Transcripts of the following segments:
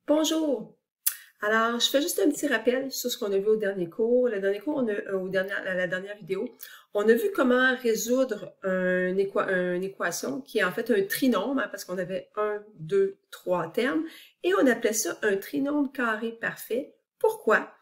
Bonjour! Alors, je fais juste un petit rappel sur ce qu'on a vu au dernier cours. Le dernier cours, la dernière vidéo, on a vu comment résoudre une équation qui est en fait un trinôme, hein, parce qu'on avait 1, 2, 3 termes, et on appelait ça un trinôme carré parfait. Pourquoi?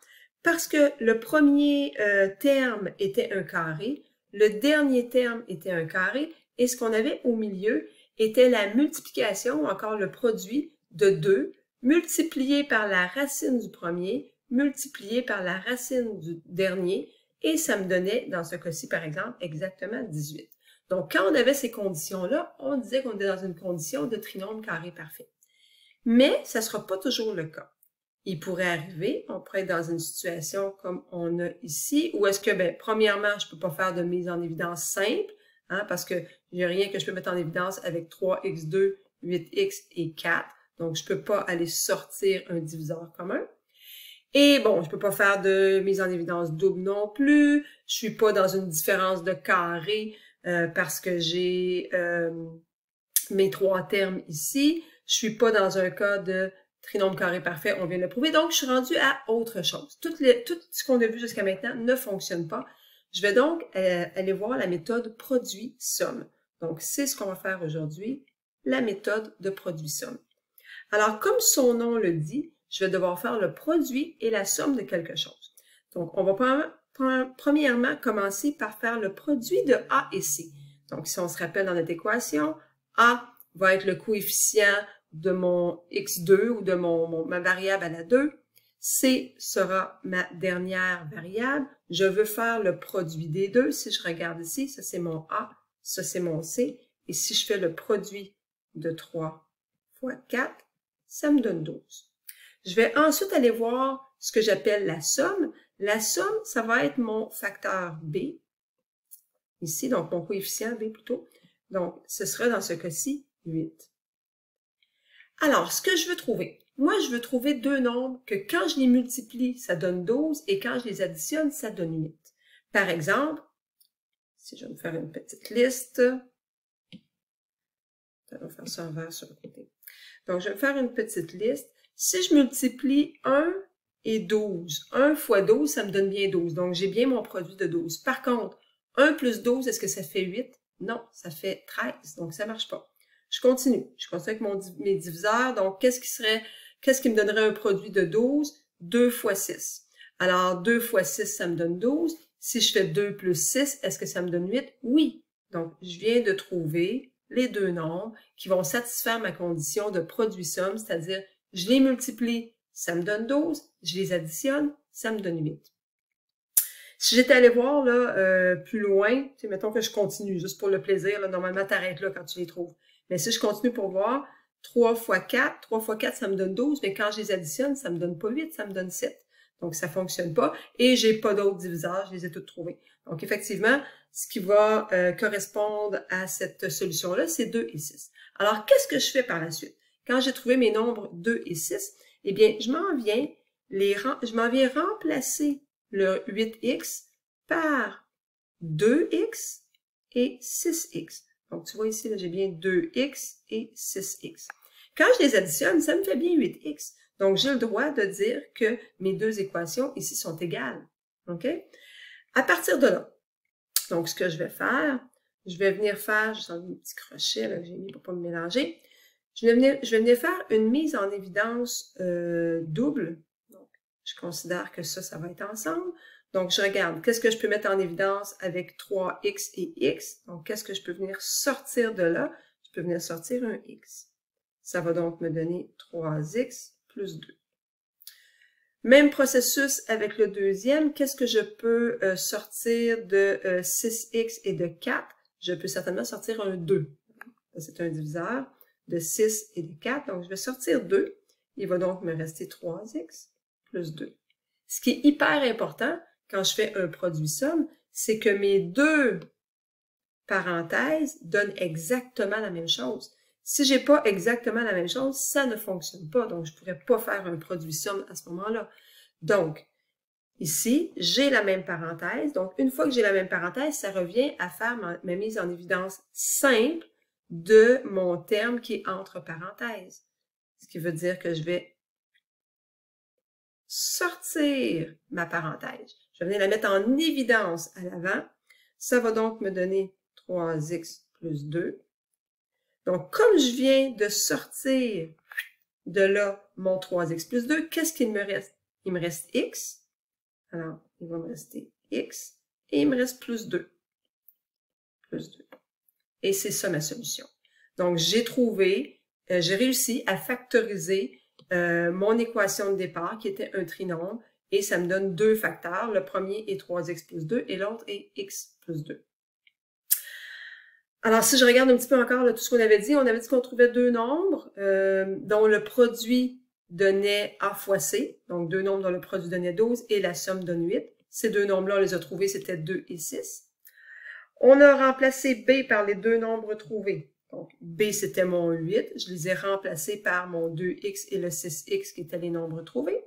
Parce que le premier terme était un carré, le dernier terme était un carré, et ce qu'on avait au milieu était la multiplication, ou encore le produit de 2, multiplié par la racine du premier, multiplié par la racine du dernier, et ça me donnait, dans ce cas-ci, par exemple, exactement 18. Donc, quand on avait ces conditions-là, on disait qu'on était dans une condition de trinôme carré parfait. Mais ça ne sera pas toujours le cas. Il pourrait arriver, on pourrait être dans une situation comme on a ici, où est-ce que, bien, premièrement, je ne peux pas faire de mise en évidence simple, hein, parce que il n'y a rien que je peux mettre en évidence avec 3x2, 8x et 4. Donc, je ne peux pas aller sortir un diviseur commun. Et bon, je ne peux pas faire de mise en évidence double non plus. Je suis pas dans une différence de carré parce que j'ai mes trois termes ici. Je suis pas dans un cas de trinôme carré parfait, on vient de le prouver. Donc, je suis rendue à autre chose. Tout ce qu'on a vu jusqu'à maintenant ne fonctionne pas. Je vais donc aller voir la méthode produit-somme. Donc, c'est ce qu'on va faire aujourd'hui, la méthode de produit-somme. Alors, comme son nom le dit, je vais devoir faire le produit et la somme de quelque chose. Donc, on va premièrement commencer par faire le produit de A et C. Donc, si on se rappelle dans notre équation, A va être le coefficient de mon x2 ou de ma variable à la 2. C sera ma dernière variable. Je veux faire le produit des deux. Si je regarde ici, ça c'est mon A, ça c'est mon C. Et si je fais le produit de 3 fois 4, ça me donne 12. Je vais ensuite aller voir ce que j'appelle la somme. La somme, ça va être mon facteur B, ici, donc mon coefficient B plutôt. Donc, ce sera dans ce cas-ci 8. Alors, ce que je veux trouver, moi, je veux trouver deux nombres que quand je les multiplie, ça donne 12 et quand je les additionne, ça donne 8. Par exemple, si je vais me faire une petite liste, on va faire ça en vert sur le côté. Donc, je vais me faire une petite liste. Si je multiplie 1 et 12, 1 fois 12, ça me donne bien 12. Donc, j'ai bien mon produit de 12. Par contre, 1 plus 12, est-ce que ça fait 8? Non, ça fait 13. Donc, ça ne marche pas. Je continue. Je continue avec mes diviseurs. Donc, qu'est-ce qui me donnerait un produit de 12? 2 fois 6. Alors, 2 fois 6, ça me donne 12. Si je fais 2 plus 6, est-ce que ça me donne 8? Oui. Donc, je viens de trouver les deux nombres qui vont satisfaire ma condition de produit-somme, c'est-à-dire je les multiplie, ça me donne 12, je les additionne, ça me donne 8. Si j'étais allé voir là, plus loin, mettons que je continue juste pour le plaisir, là, normalement tu arrêtes là quand tu les trouves. Mais si je continue pour voir, 3 fois 4, 3 fois 4 ça me donne 12, mais quand je les additionne, ça me donne pas 8, ça me donne 7. Donc ça fonctionne pas et j'ai pas d'autres diviseurs, je les ai tous trouvés. Donc effectivement, ce qui va correspondre à cette solution-là, c'est 2 et 6. Alors, qu'est-ce que je fais par la suite? Quand j'ai trouvé mes nombres 2 et 6, eh bien, je m'en viens remplacer le 8x par 2x et 6x. Donc, tu vois ici, j'ai bien 2x et 6x. Quand je les additionne, ça me fait bien 8x. Donc, j'ai le droit de dire que mes deux équations ici sont égales. OK? À partir de là, donc, ce que je vais faire, je vais venir faire, je sens un petit crochet là, que j'ai mis pour ne pas me mélanger. Je vais venir faire une mise en évidence double. Donc, je considère que ça va être ensemble. Donc, je regarde, qu'est-ce que je peux mettre en évidence avec 3x et x? Donc, qu'est-ce que je peux venir sortir de là? Je peux venir sortir un x. Ça va donc me donner 3x plus 2. Même processus avec le deuxième. Qu'est-ce que je peux sortir de 6x et de 4? Je peux certainement sortir un 2. C'est un diviseur de 6 et de 4. Donc, je vais sortir 2. Il va donc me rester 3x plus 2. Ce qui est hyper important quand je fais un produit-somme, c'est que mes deux parenthèses donnent exactement la même chose. Si j'ai pas exactement la même chose, ça ne fonctionne pas. Donc, je pourrais pas faire un produit-somme à ce moment-là. Donc, ici, j'ai la même parenthèse. Donc, une fois que j'ai la même parenthèse, ça revient à faire ma mise en évidence simple de mon terme qui est entre parenthèses. Ce qui veut dire que je vais sortir ma parenthèse. Je vais venir la mettre en évidence à l'avant. Ça va donc me donner 3x plus 2. Donc, comme je viens de sortir de là mon 3x plus 2, qu'est-ce qu'il me reste? Il me reste x. Alors, il va me rester x. Et il me reste plus 2. Plus 2. Et c'est ça ma solution. Donc, j'ai réussi à factoriser mon équation de départ, qui était un trinôme, et ça me donne deux facteurs. Le premier est 3x plus 2 et l'autre est x plus 2. Alors, si je regarde un petit peu encore là, tout ce qu'on avait dit qu'on trouvait deux nombres dont le produit donnait A fois C, donc deux nombres dont le produit donnait 12 et la somme donne 8. Ces deux nombres-là, on les a trouvés, c'était 2 et 6. On a remplacé B par les deux nombres trouvés. Donc, B, c'était mon 8. Je les ai remplacés par mon 2x et le 6x qui étaient les nombres trouvés.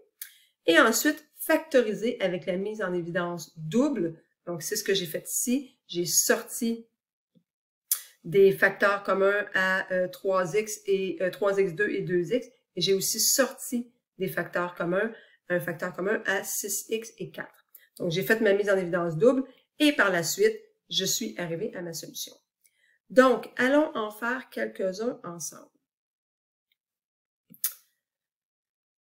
Et ensuite, factoriser avec la mise en évidence double. Donc, c'est ce que j'ai fait ici. J'ai sorti des facteurs communs à 3x et 3x2 et 2x. Et j'ai aussi sorti des facteurs communs, un facteur commun à 6x et 4. Donc, j'ai fait ma mise en évidence double et par la suite, je suis arrivée à ma solution. Donc, allons en faire quelques-uns ensemble.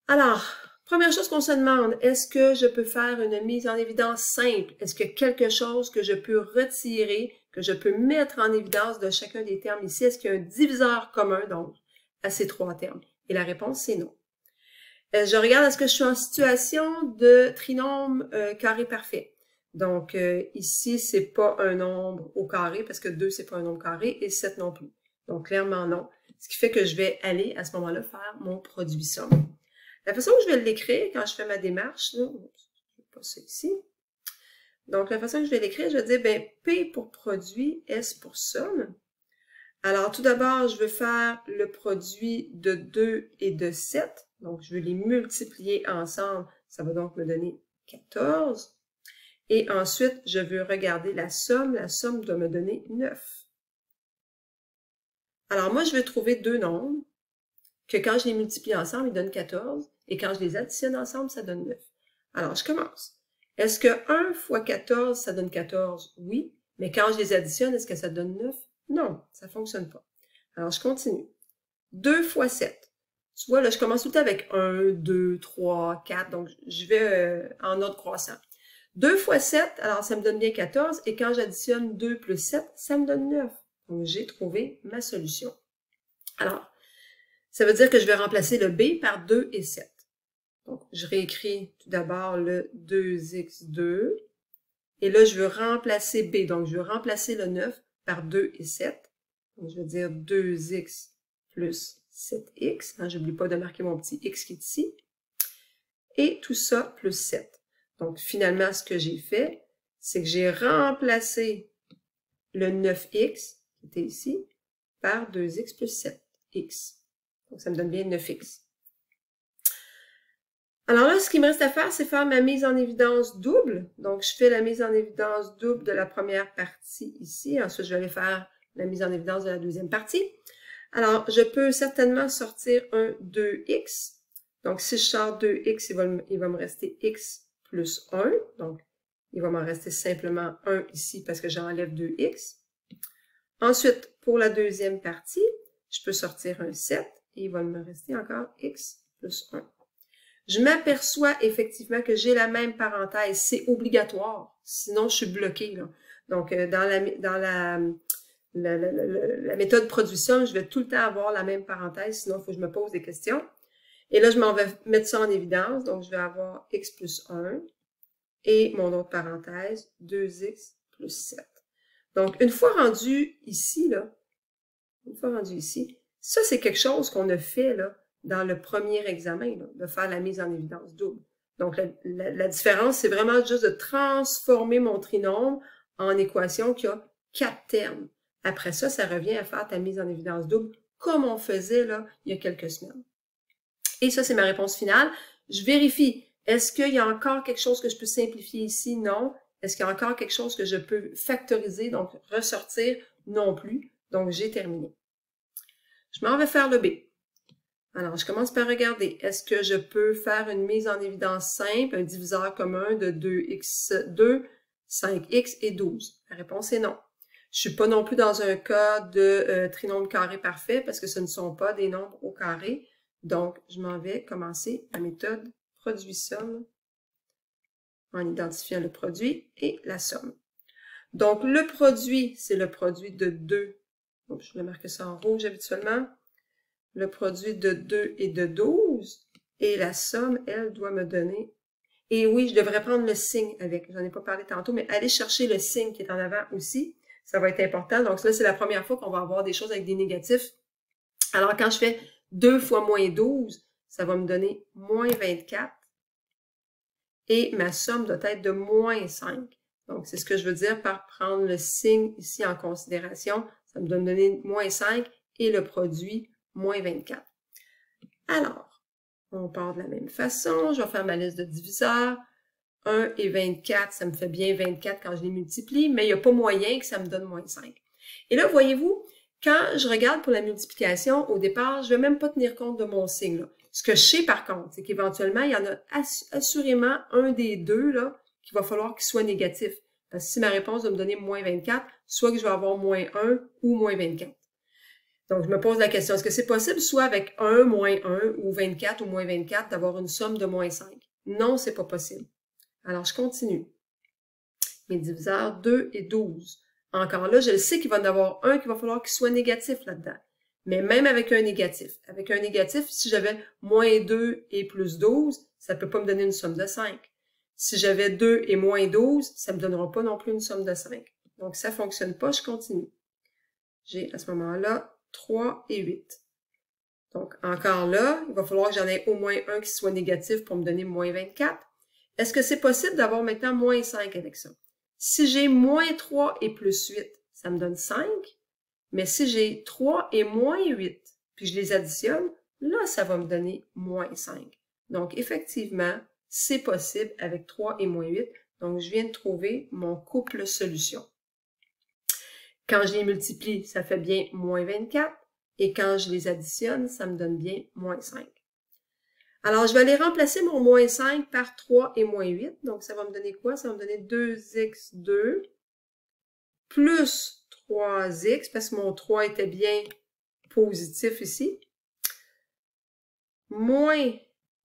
Alors, première chose qu'on se demande, est-ce que je peux faire une mise en évidence simple? Est-ce qu'il y a quelque chose que je peux retirer, que je peux mettre en évidence de chacun des termes ici? Est-ce qu'il y a un diviseur commun, donc, à ces trois termes? Et la réponse, c'est non. Je regarde, est-ce que je suis en situation de trinôme carré parfait? Donc, ici, c'est pas un nombre au carré, parce que 2, c'est pas un nombre carré, et 7 non plus. Donc, clairement, non. Ce qui fait que je vais aller, à ce moment-là, faire mon produit somme. La façon que je vais l'écrire, quand je fais ma démarche, là, je vais pas ça ici. Donc, la façon que je vais l'écrire, je vais dire, ben, P pour produit, S pour somme. Alors, tout d'abord, je vais faire le produit de 2 et de 7. Donc, je vais les multiplier ensemble. Ça va donc me donner 14. Et ensuite, je veux regarder la somme. La somme doit me donner 9. Alors, moi, je vais trouver deux nombres que quand je les multiplie ensemble, ils donnent 14. Et quand je les additionne ensemble, ça donne 9. Alors, je commence. Est-ce que 1 fois 14, ça donne 14? Oui. Mais quand je les additionne, est-ce que ça donne 9? Non, ça ne fonctionne pas. Alors, je continue. 2 fois 7. Tu vois, là, je commence tout le temps avec 1, 2, 3, 4. Donc, je vais en ordre croissant. 2 fois 7, alors ça me donne bien 14. Et quand j'additionne 2 plus 7, ça me donne 9. Donc, j'ai trouvé ma solution. Alors, ça veut dire que je vais remplacer le B par 2 et 7. Donc, je réécris tout d'abord le 2x2. Et là, je veux remplacer B. Donc, je veux remplacer le 9 par 2 et 7. Donc, je vais dire 2x plus 7x. Hein, je n'oublie pas de marquer mon petit x qui est ici. Et tout ça plus 7. Donc, finalement, ce que j'ai fait, c'est que j'ai remplacé le 9x, qui était ici, par 2x plus 7x. Donc, ça me donne bien 9x. Alors là, ce qui me reste à faire, c'est faire ma mise en évidence double. Donc, je fais la mise en évidence double de la première partie ici. Ensuite, je vais aller faire la mise en évidence de la deuxième partie. Alors, je peux certainement sortir un 2x. Donc, si je sors 2x, il va me rester x plus 1. Donc, il va m'en rester simplement 1 ici parce que j'enlève 2x. Ensuite, pour la deuxième partie, je peux sortir un 7 et il va me rester encore x plus 1. Je m'aperçois effectivement que j'ai la même parenthèse. C'est obligatoire, sinon je suis bloquée, là. Donc, dans la méthode produit-somme, je vais tout le temps avoir la même parenthèse, sinon il faut que je me pose des questions. Et là, je m'en vais mettre ça en évidence. Donc, je vais avoir x plus 1 et mon autre parenthèse, 2x plus 7. Donc, une fois rendu ici, ça, c'est quelque chose qu'on a fait, là, dans le premier examen, là, de faire la mise en évidence double. Donc, la différence, c'est vraiment juste de transformer mon trinôme en équation qui a 4 termes. Après ça, ça revient à faire ta mise en évidence double comme on faisait là il y a quelques semaines. Et ça, c'est ma réponse finale. Je vérifie. Est-ce qu'il y a encore quelque chose que je peux simplifier ici? Non. Est-ce qu'il y a encore quelque chose que je peux factoriser, donc ressortir? Non plus. Donc, j'ai terminé. Je m'en vais faire le B. Alors, je commence par regarder. Est-ce que je peux faire une mise en évidence simple, un diviseur commun de 2x2, 5x et 12? La réponse est non. Je suis pas non plus dans un cas de trinôme carré parfait parce que ce ne sont pas des nombres au carré. Donc, je m'en vais commencer la méthode produit-somme en identifiant le produit et la somme. Donc, le produit, c'est le produit de 2. Donc, je vais marquer ça en rouge habituellement. Le produit de 2 et de 12. Et la somme, elle, doit me donner... Et oui, je devrais prendre le signe avec. J'en ai pas parlé tantôt, mais aller chercher le signe qui est en avant aussi. Ça va être important. Donc, là, c'est la première fois qu'on va avoir des choses avec des négatifs. Alors, quand je fais 2 fois moins 12, ça va me donner moins 24. Et ma somme doit être de moins 5. Donc, c'est ce que je veux dire par prendre le signe ici en considération. Ça me donne donner moins 5 et le produit, moins 24. Alors, on part de la même façon. Je vais faire ma liste de diviseurs. 1 et 24, ça me fait bien 24 quand je les multiplie, mais il n'y a pas moyen que ça me donne moins 5. Et là, voyez-vous, quand je regarde pour la multiplication, au départ, je ne vais même pas tenir compte de mon signe, là. Ce que je sais par contre, c'est qu'éventuellement, il y en a assurément un des deux là qu'il va falloir qu'il soit négatif. Parce que si ma réponse va me donner moins 24, soit que je vais avoir moins 1 ou moins 24. Donc, je me pose la question, est-ce que c'est possible soit avec 1, moins 1 ou 24 ou moins 24 d'avoir une somme de moins 5? Non, c'est pas possible. Alors, je continue. Mes diviseurs 2 et 12. Encore là, je le sais qu'il va y en avoir un qu'il va falloir qu'il soit négatif là-dedans. Mais même avec un négatif, si j'avais moins 2 et plus 12, ça ne peut pas me donner une somme de 5. Si j'avais 2 et moins 12, ça ne me donnera pas non plus une somme de 5. Donc, ça ne fonctionne pas, je continue. J'ai à ce moment-là 3 et 8. Donc, encore là, il va falloir que j'en ai au moins un qui soit négatif pour me donner moins 24. Est-ce que c'est possible d'avoir maintenant moins 5 avec ça? Si j'ai moins 3 et plus 8, ça me donne 5. Mais si j'ai 3 et moins 8, puis je les additionne, là, ça va me donner moins 5. Donc, effectivement, c'est possible avec 3 et moins 8. Donc, je viens de trouver mon couple solution. Quand je les multiplie, ça fait bien moins 24. Et quand je les additionne, ça me donne bien moins 5. Alors, je vais aller remplacer mon moins 5 par 3 et moins 8. Donc, ça va me donner quoi? Ça va me donner 2x2 plus 3x, parce que mon 3 était bien positif ici, moins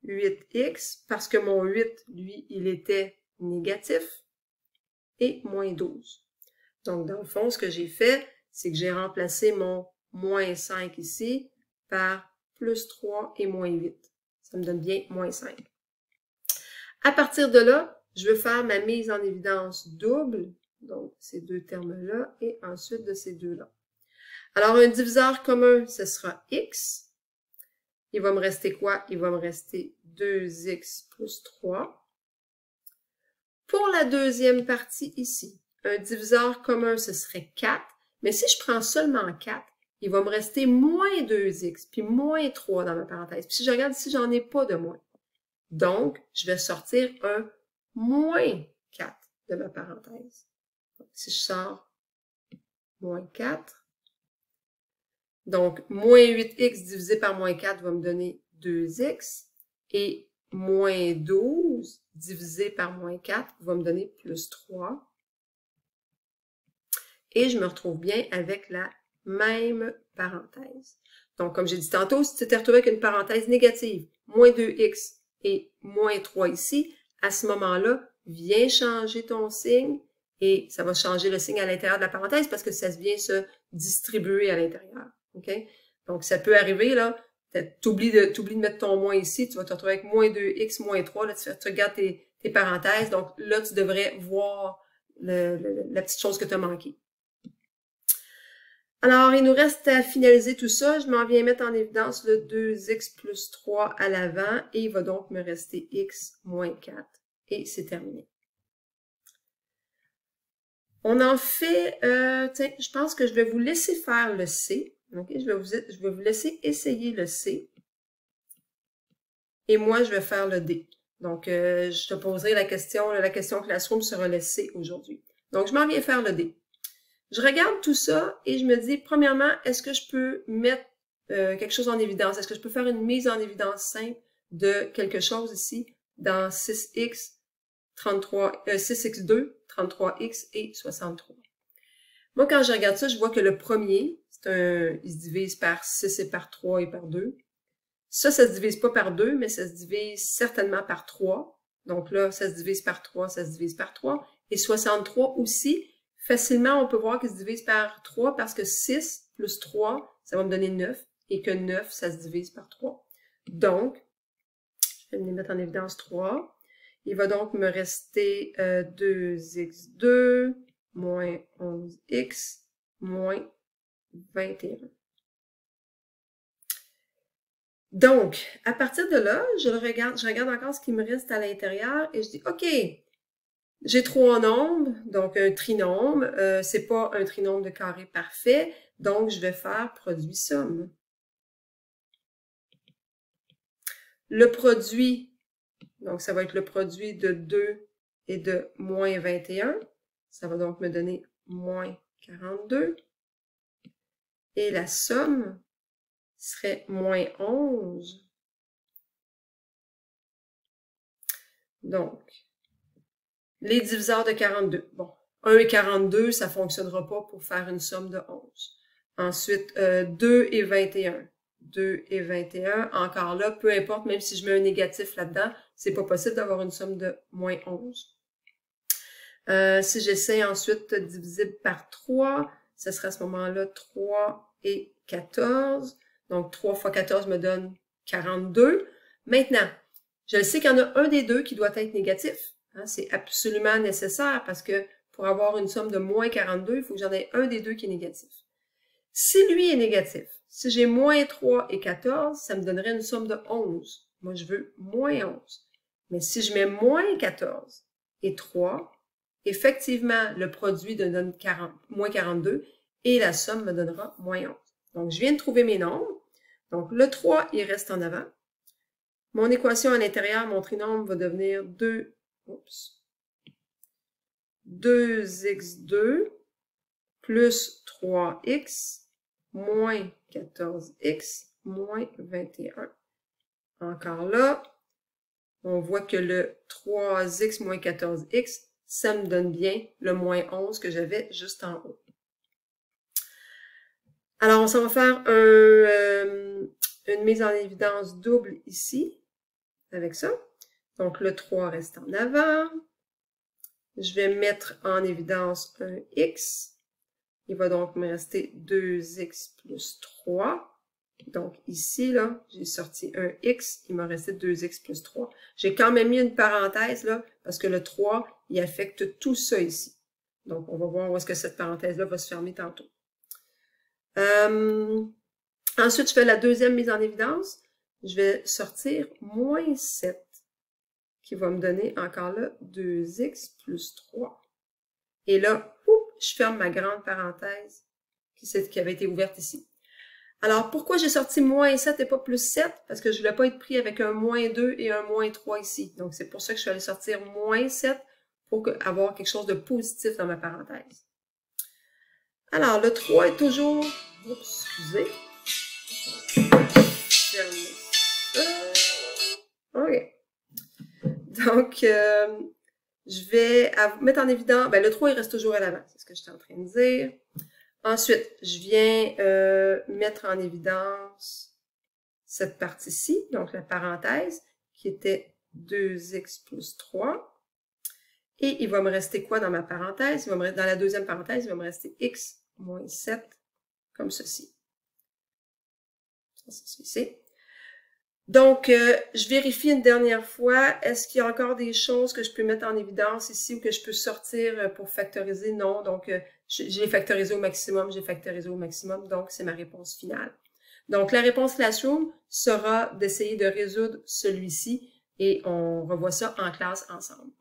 8x, parce que mon 8, lui, il était négatif, et moins 12. Donc, dans le fond, ce que j'ai fait, c'est que j'ai remplacé mon moins 5 ici par plus 3 et moins 8. Ça me donne bien moins 5. À partir de là, je veux faire ma mise en évidence double, donc ces deux termes-là, et ensuite de ces deux-là. Alors, un diviseur commun, ce sera x. Il va me rester quoi? Il va me rester 2x plus 3. Pour la deuxième partie ici, un diviseur commun, ce serait 4. Mais si je prends seulement 4, il va me rester moins 2x, puis moins 3 dans ma parenthèse. Puis si je regarde ici, j'en ai pas de moins. Donc, je vais sortir un moins 4 de ma parenthèse. Donc, si je sors moins 4, donc moins 8x divisé par moins 4 va me donner 2x, et moins 12 divisé par moins 4 va me donner plus 3. Et je me retrouve bien avec la même parenthèse. Donc, comme j'ai dit tantôt, si tu t'es retrouvé avec une parenthèse négative, moins 2x et moins 3 ici, à ce moment-là, viens changer ton signe et ça va changer le signe à l'intérieur de la parenthèse parce que ça vient se distribuer à l'intérieur. OK? Donc, ça peut arriver, là, t'oublies de mettre ton moins ici, tu vas te retrouver avec moins 2x, moins 3, là, tu regardes tes parenthèses, donc là, tu devrais voir la petite chose que tu as manquée. Alors, il nous reste à finaliser tout ça. Je m'en viens mettre en évidence le 2x plus 3 à l'avant et il va donc me rester x moins 4 et c'est terminé. On en fait, tiens, je pense que je vais vous laisser faire le C. Okay? Je vais vous laisser essayer le C et moi, je vais faire le D. Donc, je te poserai la question Classroom sera le C aujourd'hui. Donc, je m'en viens faire le D. Je regarde tout ça et je me dis, premièrement, est-ce que je peux mettre quelque chose en évidence? Est-ce que je peux faire une mise en évidence simple de quelque chose ici dans 6x, 6x2, 33x et 63? Moi, quand je regarde ça, je vois que le premier, il se divise par 6 et par 3 et par 2. Ça se divise pas par 2, mais ça se divise certainement par 3. Donc là, ça se divise par 3, ça se divise par 3. Et 63 aussi, facilement, on peut voir qu'il se divise par 3 parce que 6 plus 3, ça va me donner 9. Et que 9, ça se divise par 3. Donc, je vais me mettre en évidence 3. Il va donc me rester 2x2 moins 11x moins 21. Donc, à partir de là, je regarde encore ce qui me reste à l'intérieur et je dis, OK, j'ai 3 nombres, donc un trinombre. C'est pas un trinombre de carré parfait, donc je vais faire produit-somme. Le produit, donc ça va être le produit de 2 et de moins 21. Ça va donc me donner moins 42. Et la somme serait moins 11. Donc, les diviseurs de 42. Bon, 1 et 42, ça ne fonctionnera pas pour faire une somme de 11. Ensuite, 2 et 21. 2 et 21, encore là, peu importe, même si je mets un négatif là-dedans, c'est pas possible d'avoir une somme de moins 11. Si j'essaie ensuite de diviser par 3, ce sera à ce moment-là 3 et 14. Donc, 3 fois 14 me donne 42. Maintenant, je sais qu'il y en a un des deux qui doit être négatif. Hein, c'est absolument nécessaire parce que pour avoir une somme de moins 42, il faut que j'en ai un des deux qui est négatif. Si lui est négatif, si j'ai moins 3 et 14, ça me donnerait une somme de 11. Moi, je veux moins 11. Mais si je mets moins 14 et 3, effectivement, le produit me donne moins 42 et la somme me donnera moins 11. Donc, je viens de trouver mes nombres. Donc, le 3, il reste en avant. Mon équation à l'intérieur, mon trinombre va devenir 2x2 plus 3x moins 14x moins 21. Encore là, on voit que le 3x moins 14x, ça me donne bien le moins 11 que j'avais juste en haut. Alors, on s'en va faire une mise en évidence double ici, avec ça. Donc, le 3 reste en avant. Je vais mettre en évidence un x. Il va donc me rester 2x plus 3. Donc, ici, là, j'ai sorti un x, il m'a resté 2x plus 3. J'ai quand même mis une parenthèse, là, parce que le 3, il affecte tout ça ici. Donc, on va voir où est-ce que cette parenthèse-là va se fermer tantôt. Ensuite, je fais la deuxième mise en évidence. Je vais sortir moins 7, qui va me donner encore là 2x plus 3. Et là, je ferme ma grande parenthèse qui avait été ouverte ici. Alors, pourquoi j'ai sorti moins 7 et pas plus 7? Parce que je ne voulais pas être pris avec un moins 2 et un moins 3 ici. Donc, c'est pour ça que je suis allée sortir moins 7 pour avoir quelque chose de positif dans ma parenthèse. Alors, le 3 est toujours... Oups, excusez. OK. Donc, je vais mettre en évidence... Ben, le 3, il reste toujours à l'avant. C'est ce que j'étais en train de dire. Ensuite, je viens mettre en évidence cette partie-ci, donc la parenthèse, qui était 2x plus 3. Et il va me rester quoi dans ma parenthèse? Dans la deuxième parenthèse, il va me rester x moins 7, comme ceci. Ça, c'est celui-ci. Donc, je vérifie une dernière fois, est-ce qu'il y a encore des choses que je peux mettre en évidence ici ou que je peux sortir pour factoriser? Non, donc j'ai factorisé au maximum, donc c'est ma réponse finale. Donc, la réponse Classroom sera d'essayer de résoudre celui-ci et on revoit ça en classe ensemble.